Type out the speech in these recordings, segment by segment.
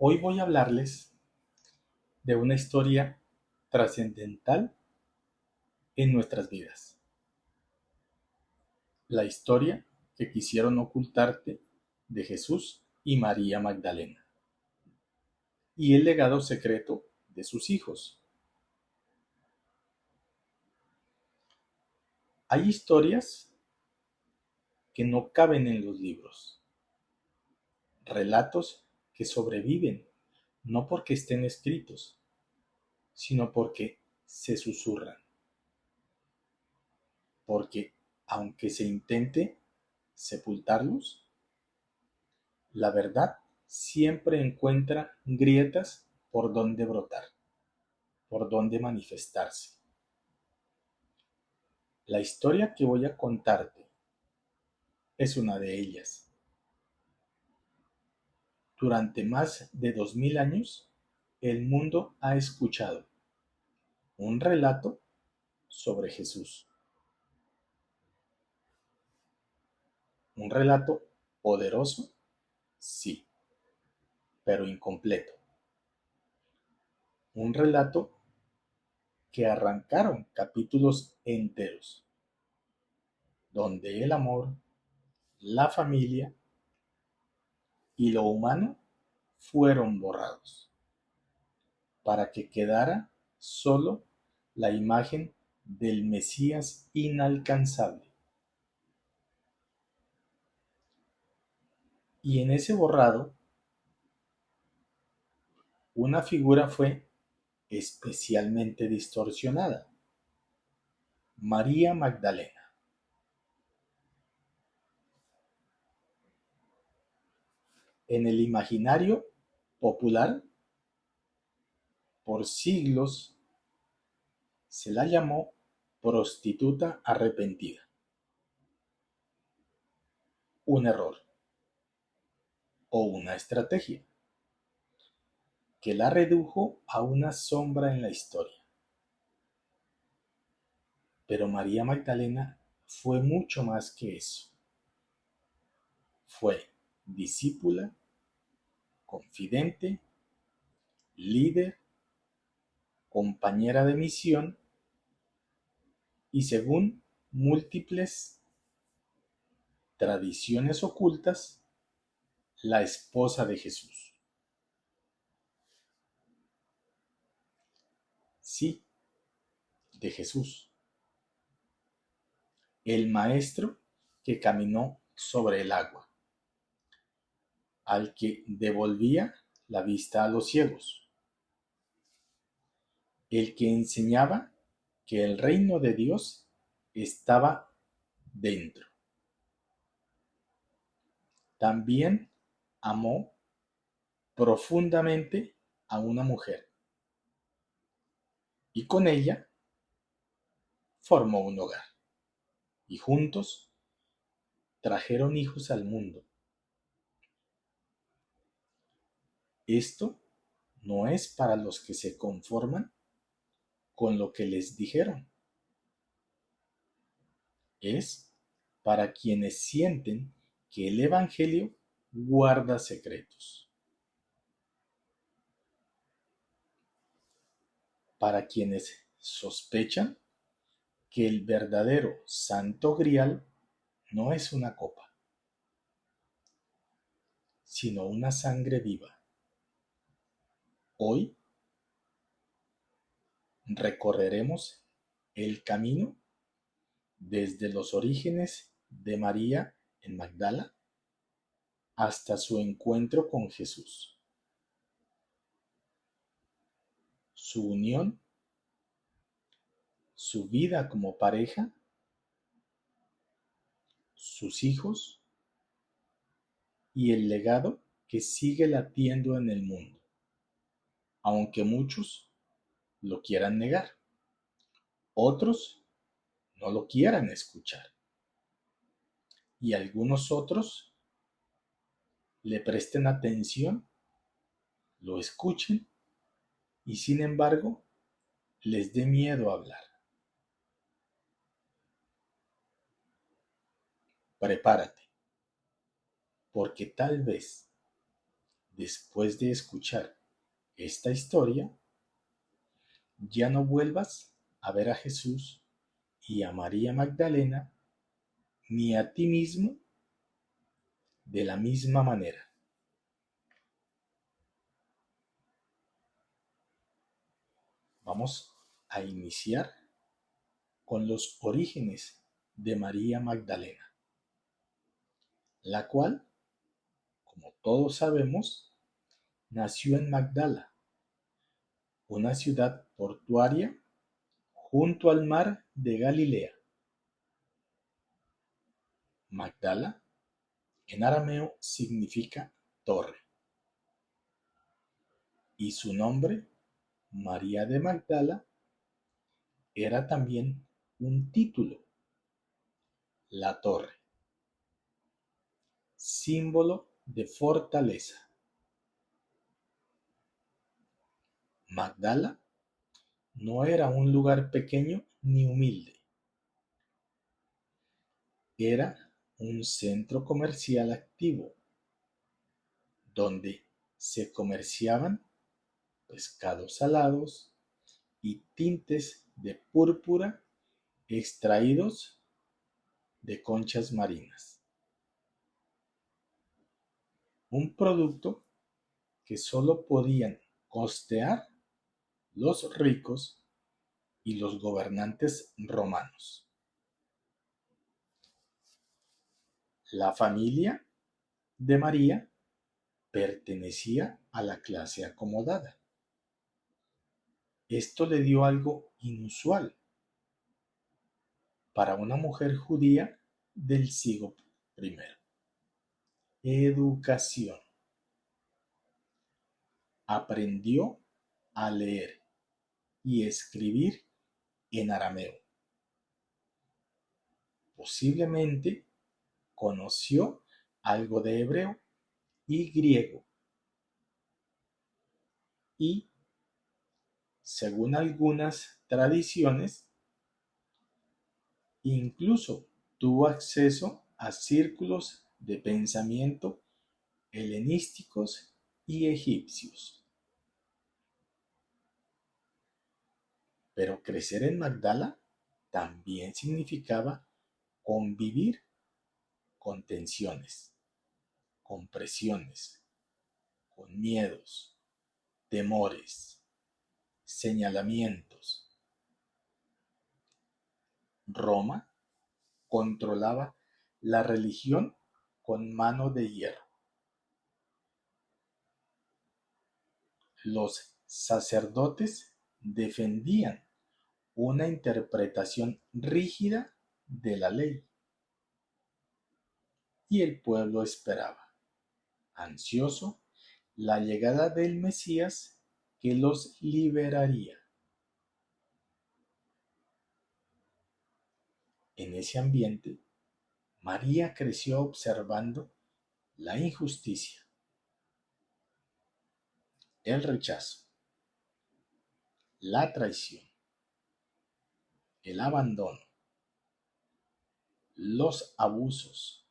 Hoy voy a hablarles de una historia trascendental en nuestras vidas. La historia que quisieron ocultarte de Jesús y María Magdalena y el legado secreto de sus hijos. Hay historias que no caben en los libros, relatos que sobreviven no porque estén escritos, sino porque se susurran, porque aunque se intente sepultarlos, la verdad siempre encuentra grietas por donde brotar, por donde manifestarse. La historia que voy a contarte es una de ellas. Durante más de 2000 años, el mundo ha escuchado un relato sobre Jesús. Un relato poderoso, sí, pero incompleto. Un relato que arrancaron capítulos enteros, donde el amor, la familia y lo humano fueron borrados, para que quedara solo la imagen del Mesías inalcanzable. Y en ese borrado, una figura fue especialmente distorsionada: María Magdalena. En el imaginario popular, por siglos se la llamó prostituta arrepentida. Un error o una estrategia que la redujo a una sombra en la historia. Pero María Magdalena fue mucho más que eso. Fue discípula, confidente, líder, compañera de misión y, según múltiples tradiciones ocultas, la esposa de Jesús. Sí, de Jesús, el maestro que caminó sobre el agua, al que devolvía la vista a los ciegos, el que enseñaba que el reino de Dios estaba dentro. También amó profundamente a una mujer y con ella formó un hogar y juntos trajeron hijos al mundo. Esto no es para los que se conforman con lo que les dijeron, es para quienes sienten que el Evangelio guarda secretos, para quienes sospechan que el verdadero Santo Grial no es una copa, sino una sangre viva. Hoy recorreremos el camino desde los orígenes de María en Magdala hasta su encuentro con Jesús, su unión, su vida como pareja, sus hijos y el legado que sigue latiendo en el mundo, aunque muchos lo quieran negar, otros no lo quieran escuchar y algunos otros le presten atención, lo escuchen y sin embargo les dé miedo hablar. Prepárate, porque tal vez después de escuchar esta historia, ya no vuelvas a ver a Jesús y a María Magdalena ni a ti mismo de la misma manera. Vamos a iniciar con los orígenes de María Magdalena, la cual, como todos sabemos, nació en Magdala, una ciudad portuaria junto al mar de Galilea. Magdala en arameo significa torre, y su nombre, María de Magdala, era también un título, la torre, símbolo de fortaleza. Magdala no era un lugar pequeño ni humilde, era un centro comercial activo, donde se comerciaban pescados salados y tintes de púrpura extraídos de conchas marinas. Un producto que solo podían costear los ricos y los gobernantes romanos. La familia de María pertenecía a la clase acomodada. Esto le dio algo inusual para una mujer judía del siglo I: educación. Aprendió a leer y escribir en arameo. Posiblemente conoció algo de hebreo y griego, y, según algunas tradiciones, incluso tuvo acceso a círculos de pensamiento helenísticos y egipcios. Pero crecer en Magdala también significaba convivir con tensiones, con presiones, con miedos, temores, señalamientos. Roma controlaba la religión con mano de hierro. Los sacerdotes defendían una interpretación rígida de la ley, y el pueblo esperaba, ansioso, la llegada del Mesías que los liberaría. En ese ambiente, María creció observando la injusticia, el rechazo, la traición, el abandono, los abusos,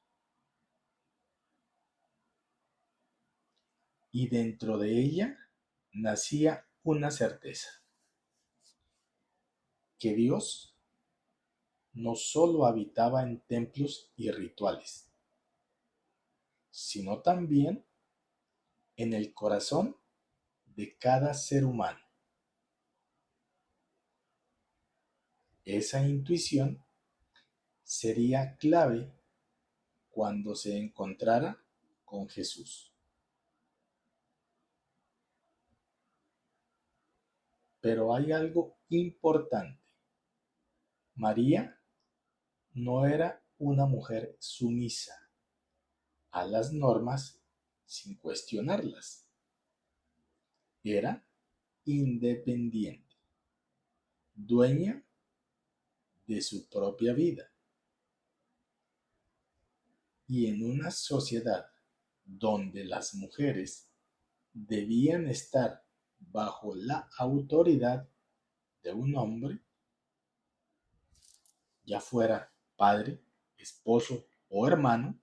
y dentro de ella nacía una certeza: que Dios no solo habitaba en templos y rituales, sino también en el corazón de cada ser humano. Esa intuición sería clave cuando se encontrara con Jesús. Pero hay algo importante. María no era una mujer sumisa a las normas sin cuestionarlas. Era independiente, dueña de su propia vida. Y en una sociedad donde las mujeres debían estar bajo la autoridad de un hombre, ya fuera padre, esposo o hermano,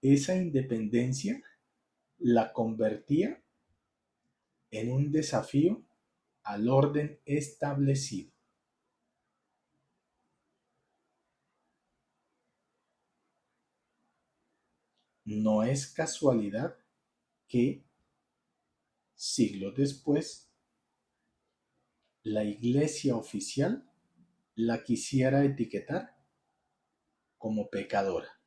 Esa independencia la convertía en un desafío al orden establecido. No es casualidad que, siglos después, la Iglesia oficial la quisiera etiquetar como pecadora.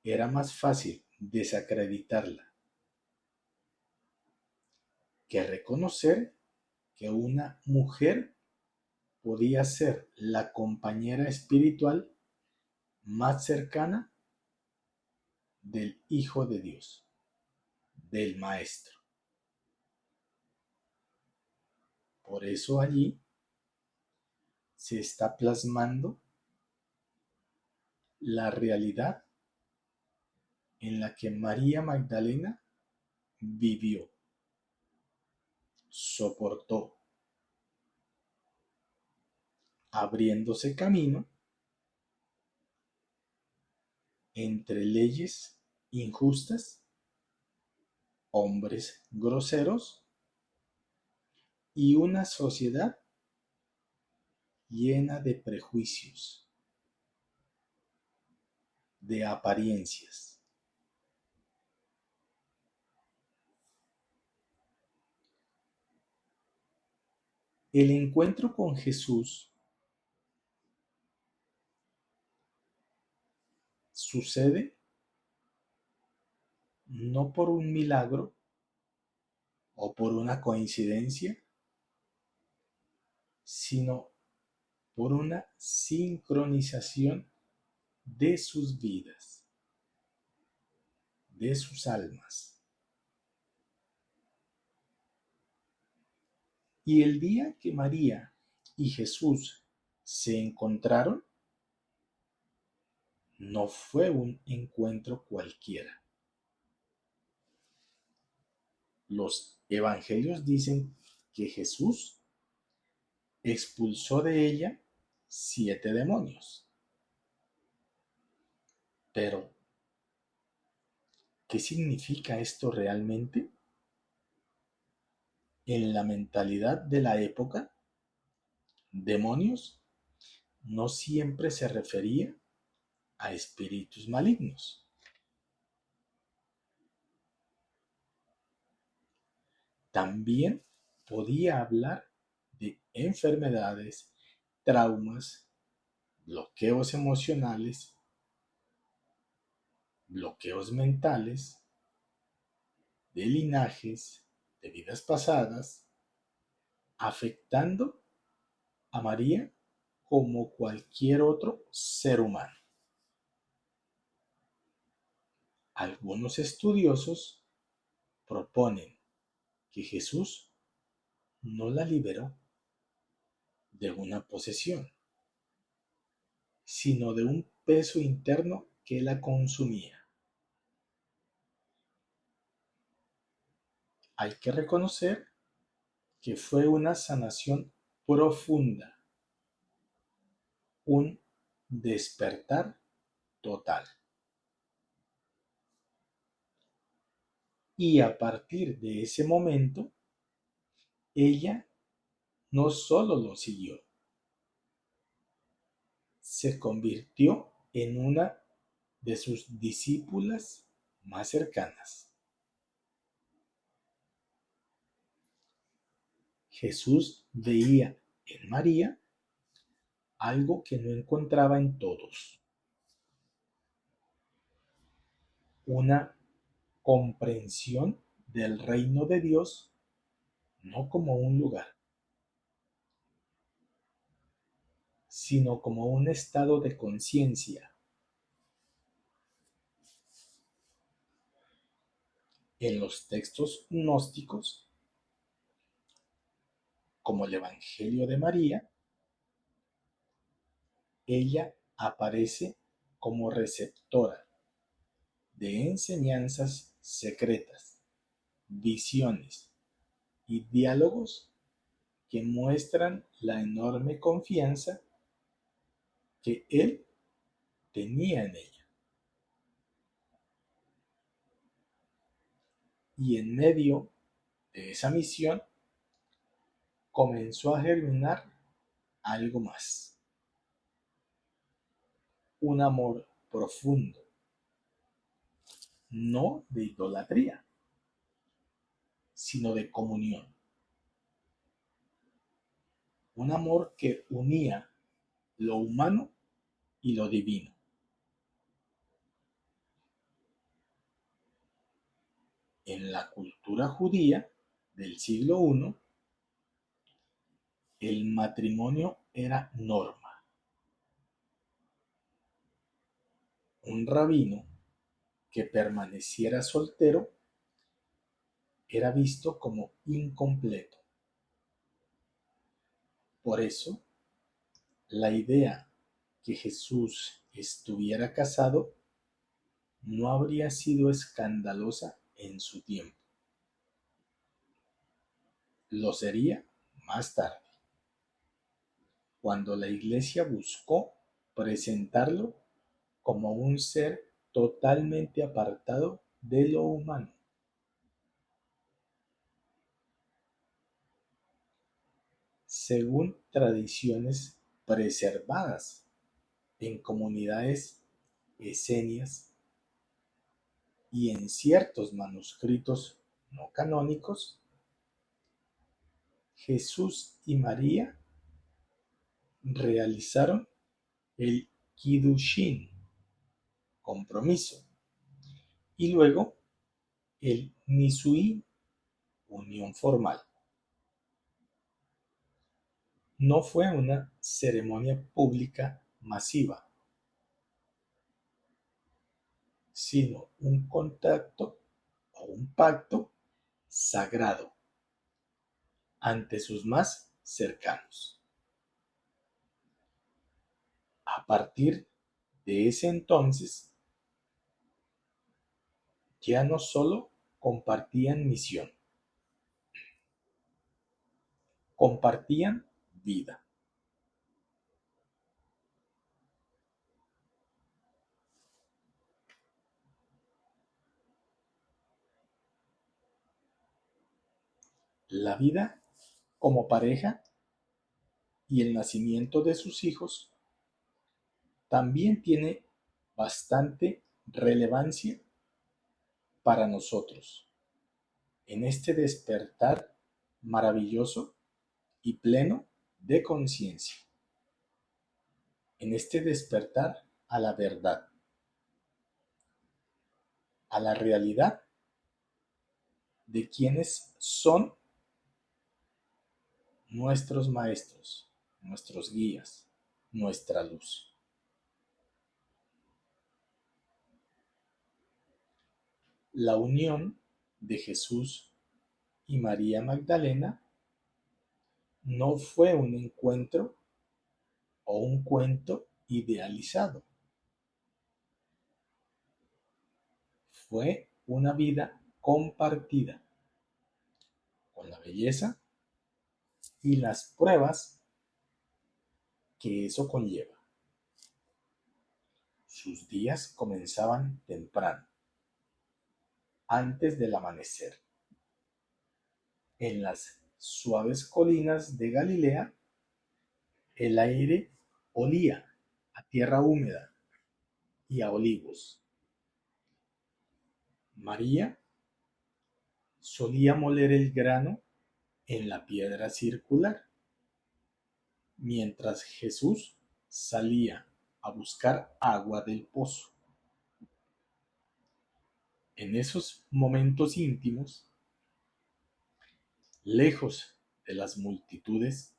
Era más fácil desacreditarla que reconocer que una mujer podía ser la compañera espiritual más cercana del Hijo de Dios, del Maestro. Por eso allí se está plasmando la realidad en la que María Magdalena vivió, soportó, abriéndose camino entre leyes injustas, hombres groseros y una sociedad llena de prejuicios, de apariencias. El encuentro con Jesús sucede no por un milagro o por una coincidencia, sino por una sincronización de sus vidas, de sus almas. Y el día que María y Jesús se encontraron, no fue un encuentro cualquiera. Los evangelios dicen que Jesús expulsó de ella 7 demonios. Pero, ¿qué significa esto realmente? En la mentalidad de la época, demonios no siempre se refería a espíritus malignos. También podía hablar de enfermedades, traumas, bloqueos emocionales, bloqueos mentales, de linajes, de vidas pasadas, afectando a María como cualquier otro ser humano. Algunos estudiosos proponen que Jesús no la liberó de una posesión, sino de un peso interno que la consumía. Hay que reconocer que fue una sanación profunda, un despertar total. Y a partir de ese momento, ella no solo lo siguió, se convirtió en una de sus discípulas más cercanas. Jesús veía en María algo que no encontraba en todos: una comprensión del reino de Dios no como un lugar, sino como un estado de conciencia. En los textos gnósticos, como el Evangelio de María, ella aparece como receptora de enseñanzas secretas, visiones y diálogos que muestran la enorme confianza que Él tenía en ella. Y en medio de esa misión comenzó a germinar algo más. Un amor profundo, no de idolatría, sino de comunión. Un amor que unía lo humano y lo divino. En la cultura judía del siglo I, el matrimonio era norma. Un rabino que permaneciera soltero era visto como incompleto. Por eso, la idea que Jesús estuviera casado no habría sido escandalosa en su tiempo. Lo sería más tarde, cuando la Iglesia buscó presentarlo como un ser totalmente apartado de lo humano. Según tradiciones preservadas en comunidades esenias y en ciertos manuscritos no canónicos, Jesús y María realizaron el Kiddushin, compromiso, y luego el Nisuí, unión formal. No fue una ceremonia pública masiva, sino un contacto o un pacto sagrado ante sus más cercanos. A partir de ese entonces, ya no solo compartían misión, compartían vida. La vida como pareja y el nacimiento de sus hijos también tiene bastante relevancia para nosotros en este despertar maravilloso y pleno de conciencia, en este despertar a la verdad, a la realidad de quienes son nuestros maestros, nuestros guías, nuestra luz. La unión de Jesús y María Magdalena no fue un encuentro o un cuento idealizado. Fue una vida compartida con la belleza y las pruebas que eso conlleva. Sus días comenzaban temprano, antes del amanecer. En las suaves colinas de Galilea, el aire olía a tierra húmeda y a olivos. María solía moler el grano en la piedra circular, mientras Jesús salía a buscar agua del pozo. En esos momentos íntimos, lejos de las multitudes,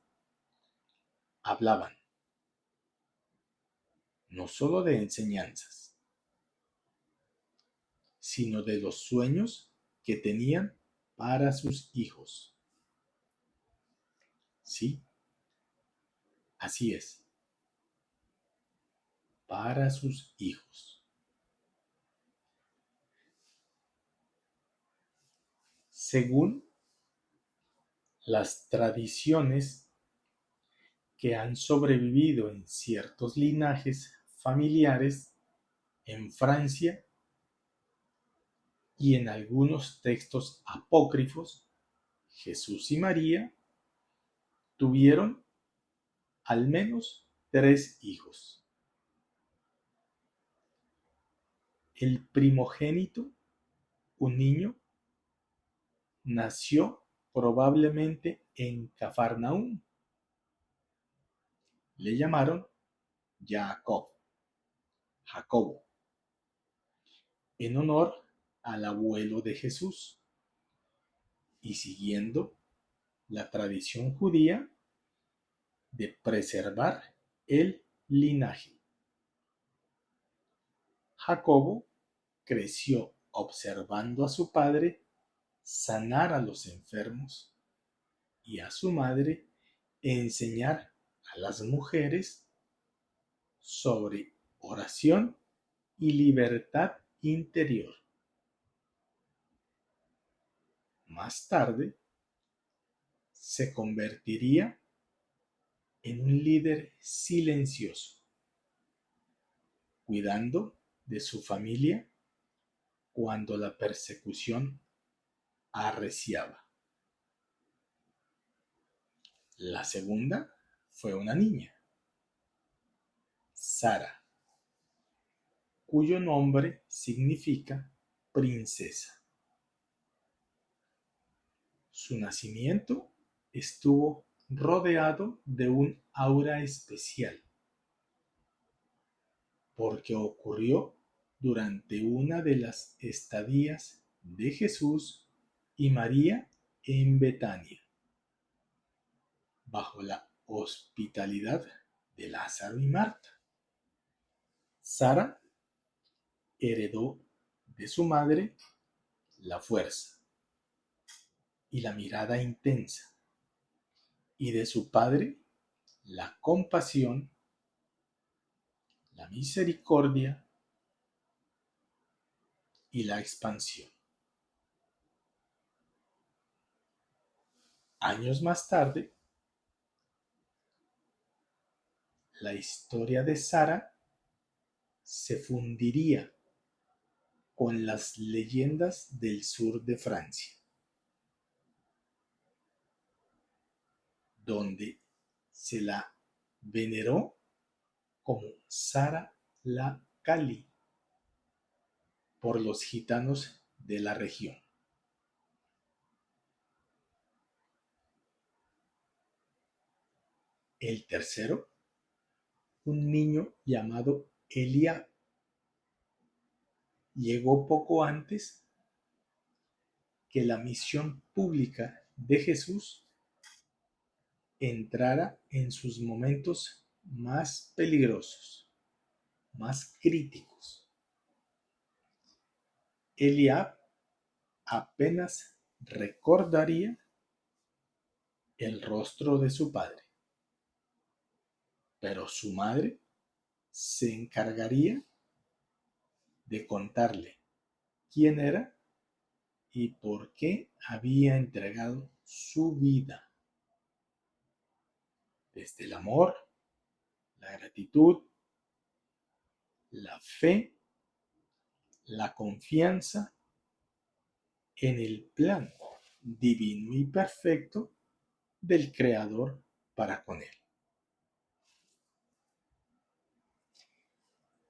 hablaban no solo de enseñanzas, sino de los sueños que tenían para sus hijos. Sí, así es, para sus hijos. Según las tradiciones que han sobrevivido en ciertos linajes familiares en Francia y en algunos textos apócrifos, Jesús y María tuvieron al menos 3 hijos. El primogénito, un niño, nació probablemente en Cafarnaúm. Le llamaron Jacobo, en honor al abuelo de Jesús, y siguiendo la tradición judía de preservar el linaje. Jacobo creció observando a su padre sanar a los enfermos y a su madre enseñar a las mujeres sobre oración y libertad interior. Más tarde, se convertiría en un líder silencioso, cuidando de su familia cuando la persecución arreciaba. La segunda fue una niña, Sara, cuyo nombre significa princesa. Su nacimiento estuvo rodeado de un aura especial, porque ocurrió durante una de las estadías de Jesús y María en Betania, bajo la hospitalidad de Lázaro y Marta. Sara heredó de su madre la fuerza y la mirada intensa, y de su padre la compasión, la misericordia y la expansión. Años más tarde, la historia de Sara se fundiría con las leyendas del sur de Francia, donde se la veneró como Sara la Cali por los gitanos de la región. El tercero, un niño llamado Eliab, llegó poco antes que la misión pública de Jesús entrara en sus momentos más peligrosos, más críticos. Eliab apenas recordaría el rostro de su padre, pero su madre se encargaría de contarle quién era y por qué había entregado su vida. Desde el amor, la gratitud, la fe, la confianza en el plan divino y perfecto del Creador para con él.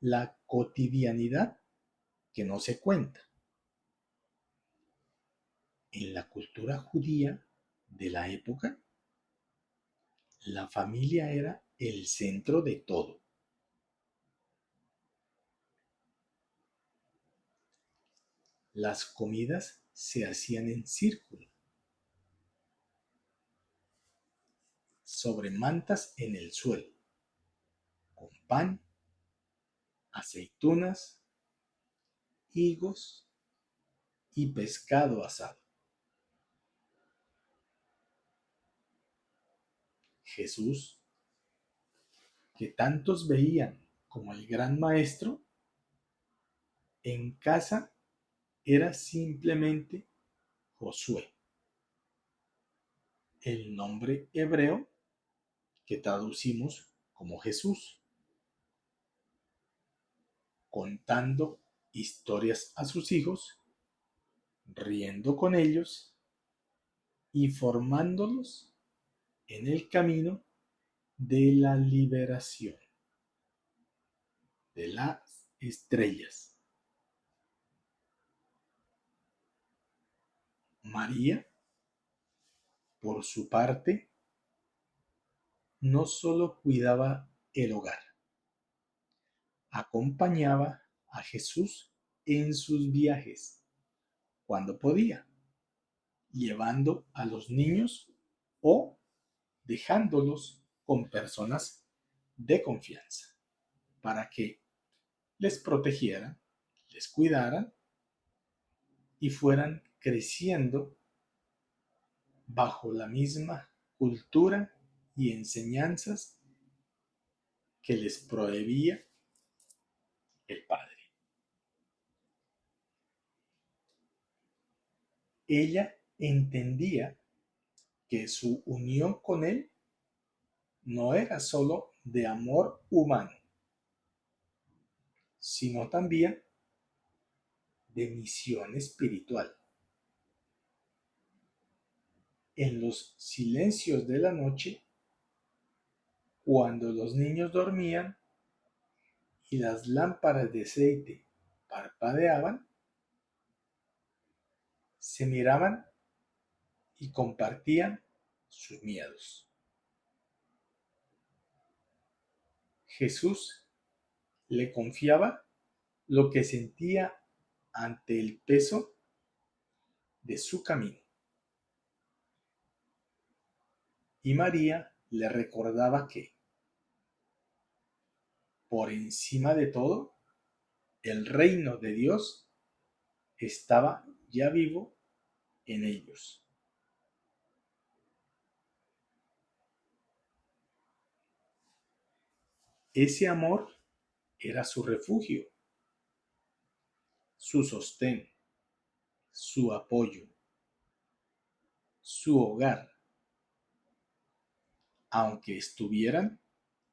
La cotidianidad que no se cuenta. En la cultura judía de la época, la familia era el centro de todo. Las comidas se hacían en círculo, sobre mantas en el suelo, con pan, aceitunas, higos y pescado asado. Jesús, que tantos veían como el gran maestro, en casa era simplemente Josué, el nombre hebreo que traducimos como Jesús. contando historias a sus hijos, riendo con ellos y formándolos en el camino de la liberación de las estrellas. María, por su parte, no solo cuidaba el hogar, acompañaba a Jesús en sus viajes cuando podía, llevando a los niños o dejándolos con personas de confianza para que les protegieran, les cuidaran y fueran creciendo bajo la misma cultura y enseñanzas que les prohibía el Padre. Ella entendía que su unión con Él no era solo de amor humano, sino también de misión espiritual. En los silencios de la noche, cuando los niños dormían y las lámparas de aceite parpadeaban, se miraban y compartían sus miedos. Jesús le confiaba lo que sentía ante el peso de su camino. Y María le recordaba que, por encima de todo, el reino de Dios estaba ya vivo en ellos. Ese amor era su refugio, su sostén, su apoyo, su hogar, aunque estuvieran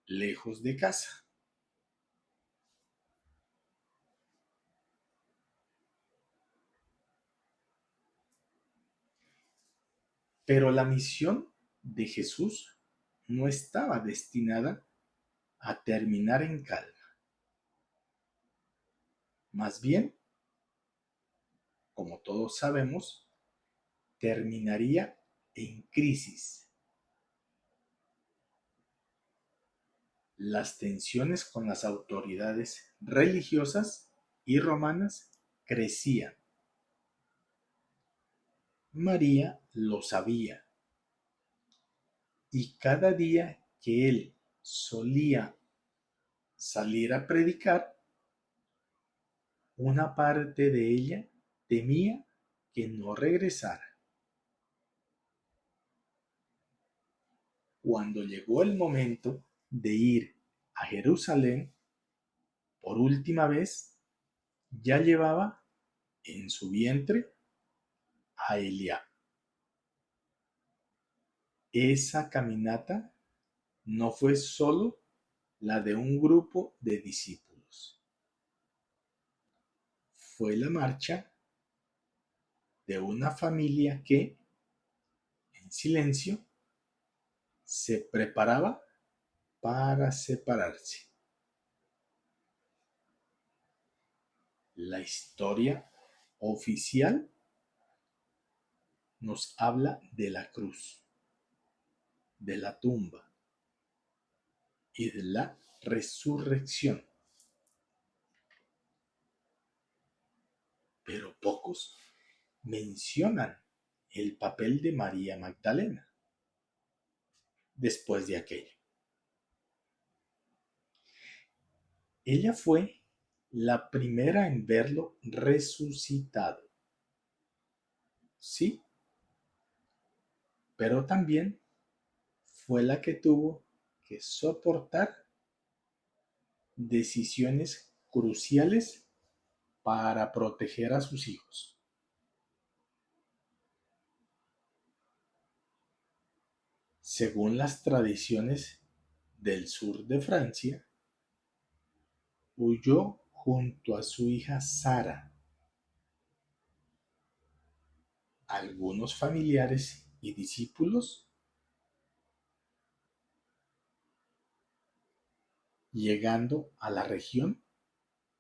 lejos de casa. Pero la misión de Jesús no estaba destinada a terminar en calma. Más bien, como todos sabemos, terminaría en crisis. Las tensiones con las autoridades religiosas y romanas crecían. María lo sabía, y cada día que él solía salir a predicar, una parte de ella temía que no regresara. Cuando llegó el momento de ir a Jerusalén por última vez, ya llevaba en su vientre a Eliab. Esa caminata no fue solo la de un grupo de discípulos, fue la marcha de una familia que, en silencio, se preparaba para separarse. La historia oficial nos habla de la cruz, de la tumba y de la resurrección. Pero pocos mencionan el papel de María Magdalena después de aquello. Ella fue la primera en verlo resucitado. Sí, pero también fue la que tuvo que soportar decisiones cruciales para proteger a sus hijos. Según las tradiciones del sur de Francia, huyó junto a su hija Sara. Algunos familiares y discípulos llegando a la región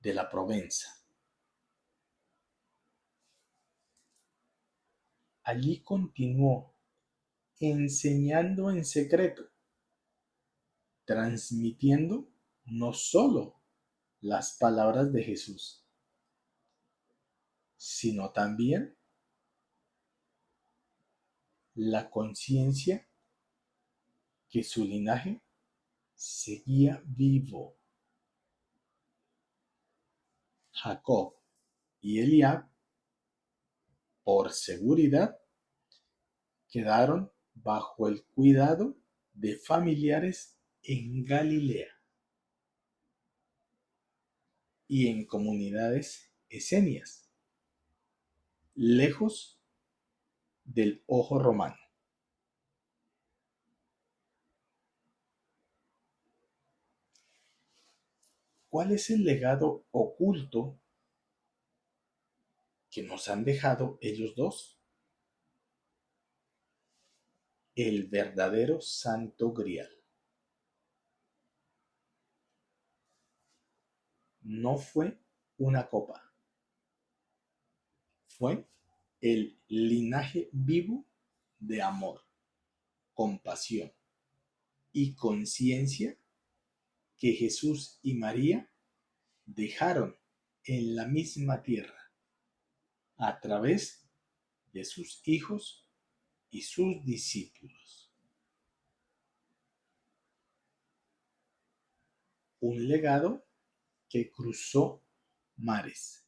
de la Provenza. Allí continuó enseñando en secreto, transmitiendo no solo las palabras de Jesús, sino también la conciencia que su linaje seguía vivo. Jacob y Eliab, por seguridad, quedaron bajo el cuidado de familiares en Galilea y en comunidades esenias, lejos del ojo romano. ¿Cuál es el legado oculto que nos han dejado ellos dos? El verdadero Santo Grial. No fue una copa, fue el linaje vivo de amor, compasión y conciencia que Jesús y María dejaron en la misma tierra a través de sus hijos y sus discípulos. Un legado que cruzó mares,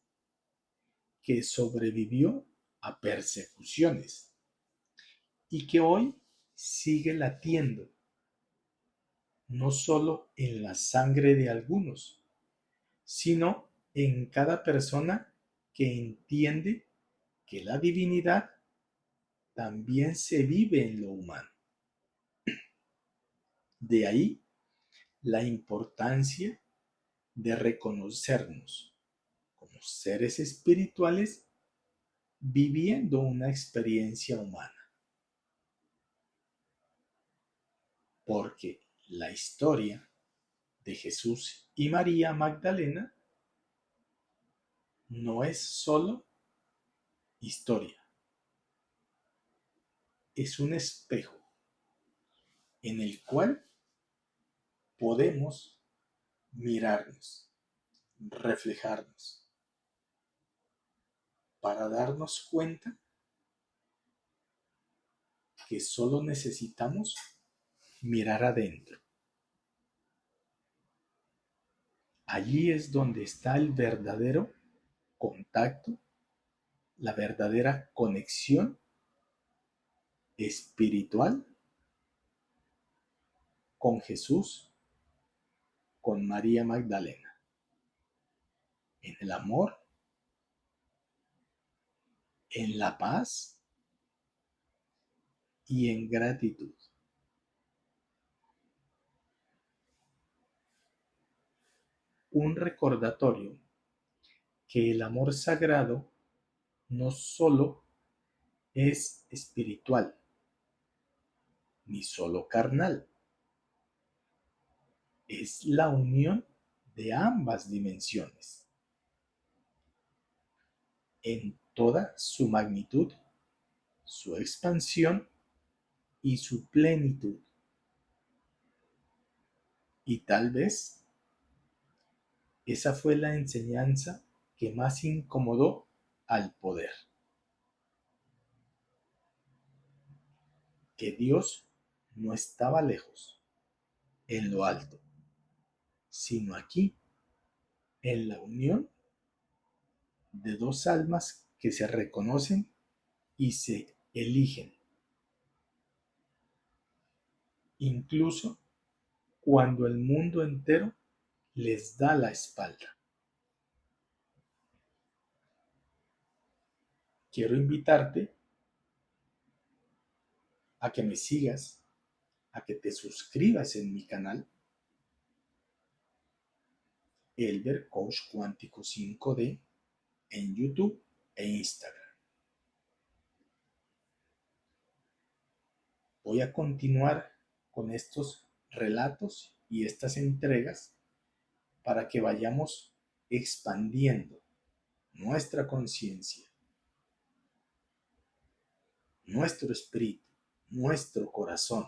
que sobrevivió a persecuciones y que hoy sigue latiendo, no solo en la sangre de algunos, sino en cada persona que entiende que la divinidad también se vive en lo humano. De ahí la importancia de reconocernos como seres espirituales viviendo una experiencia humana. Porque la historia de Jesús y María Magdalena no es solo historia, es un espejo en el cual podemos mirarnos, reflejarnos, para darnos cuenta que solo necesitamos mirar adentro. Allí es donde está el verdadero contacto, la verdadera conexión espiritual con Jesús, con María Magdalena, en el amor, en la paz y en gratitud. Un recordatorio que el amor sagrado no solo es espiritual, ni solo carnal, es la unión de ambas dimensiones en toda su magnitud, su expansión y su plenitud. Y tal vez esa fue la enseñanza que más incomodó al poder. Que Dios no estaba lejos, en lo alto, sino aquí, en la unión de dos almas que se reconocen y se eligen, incluso cuando el mundo entero les da la espalda. Quiero invitarte a que me sigas, a que te suscribas en mi canal Elber Coach Cuántico 5D en YouTube e Instagram. Voy a continuar con estos relatos y estas entregas para que vayamos expandiendo nuestra conciencia, nuestro espíritu, nuestro corazón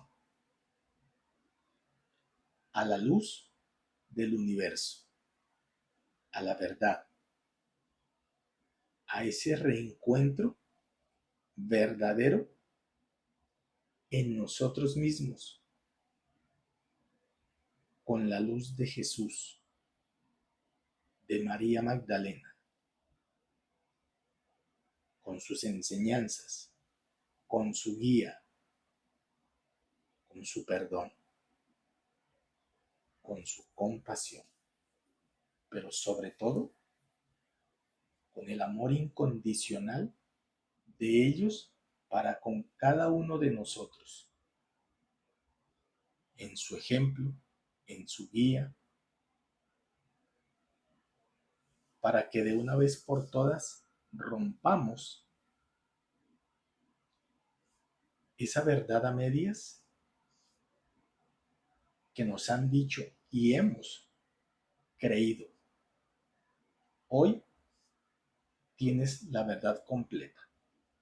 a la luz del universo, a la verdad, a ese reencuentro verdadero en nosotros mismos, con la luz de Jesús, de María Magdalena, con sus enseñanzas, con su guía, con su perdón, con su compasión, pero sobre todo con el amor incondicional de ellos para con cada uno de nosotros, en su ejemplo, en su guía, para que de una vez por todas rompamos esa verdad a medias que nos han dicho y hemos creído. Hoy tienes la verdad completa.